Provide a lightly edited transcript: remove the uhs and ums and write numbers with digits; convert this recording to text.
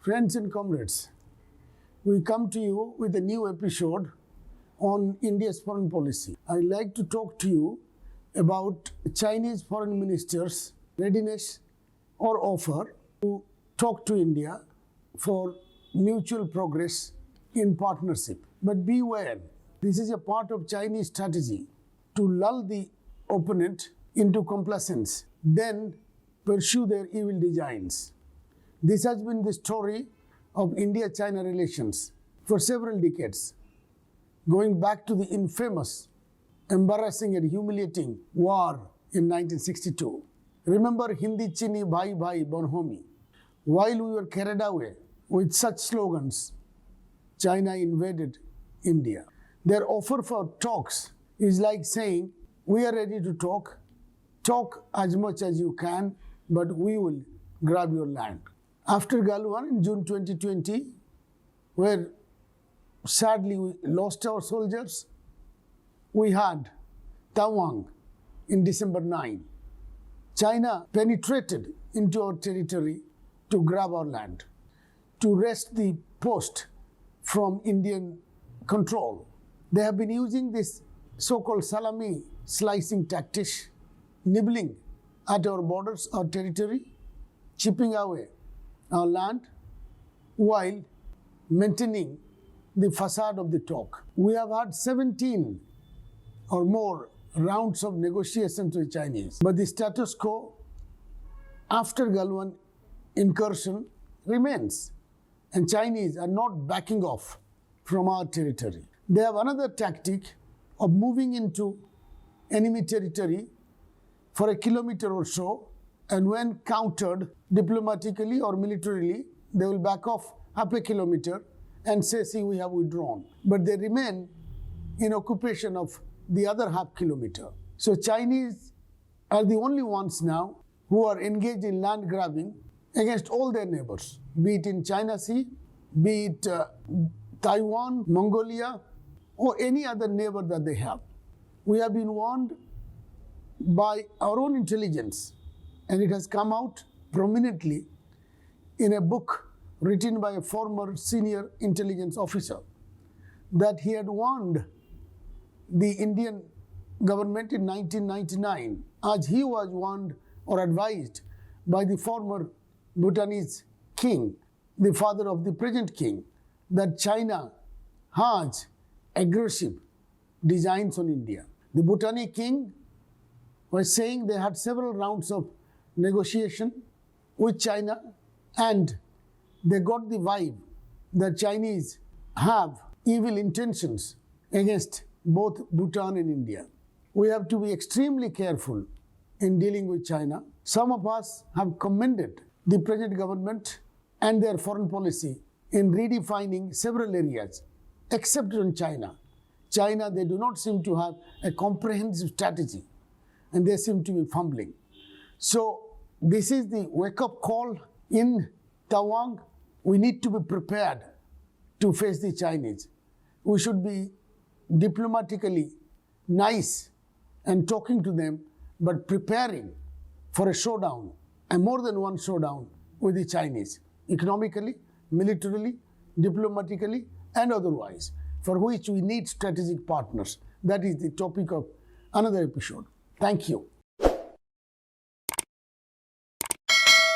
Friends and comrades, we come to you with a new episode on India's foreign policy. I'd like to talk to you about Chinese foreign minister's readiness or offer to talk to India for mutual progress in partnership. But beware, this is a part of Chinese strategy to lull the opponent into complacence, then pursue their evil designs. This has been the story of India-China relations for several decades, going back to the infamous, embarrassing and humiliating war in 1962. Remember Hindi Chini Bhai Bhai Bonhomi? While we were carried away with such slogans, China invaded India. Their offer for talks is like saying, we are ready to talk as much as you can, but we will grab your land. After Galwan in June 2020, where sadly we lost our soldiers, we had Tawang in December 9. China penetrated into our territory to grab our land, to wrest the post from Indian control. They have been using this so-called salami slicing tactics, nibbling at our borders, our territory, chipping away our land while maintaining the facade of the talk. We have had 17 or more rounds of negotiations with Chinese, but the status quo after Galwan incursion remains, and Chinese are not backing off from our territory. They have another tactic of moving into enemy territory for a kilometer or so, and when countered diplomatically or militarily, they will back off half a kilometer and say, see, we have withdrawn. But they remain in occupation of the other half kilometer. So Chinese are the only ones now who are engaged in land grabbing against all their neighbors, be it in China Sea, be it Taiwan, Mongolia, or any other neighbor that they have. We have been warned by our own intelligence, and it has come out prominently in a book written by a former senior intelligence officer, that he had warned the Indian government in 1999, as he was warned or advised by the former Bhutanese king, the father of the present king, that China has aggressive designs on India. The Bhutanese king was saying they had several rounds of negotiation with China, and they got the vibe that Chinese have evil intentions against both Bhutan and India. We have to be extremely careful in dealing with China. Some of us have commended the present government and their foreign policy in redefining several areas, except on China. China, they do not seem to have a comprehensive strategy, and they seem to be fumbling. So this is the wake-up call in Tawang. We need to be prepared to face the Chinese. We should be diplomatically nice and talking to them, but preparing for a showdown, and more than one showdown with the Chinese, economically, militarily, diplomatically, and otherwise, for which we need strategic partners. That is the topic of another episode. Thank you.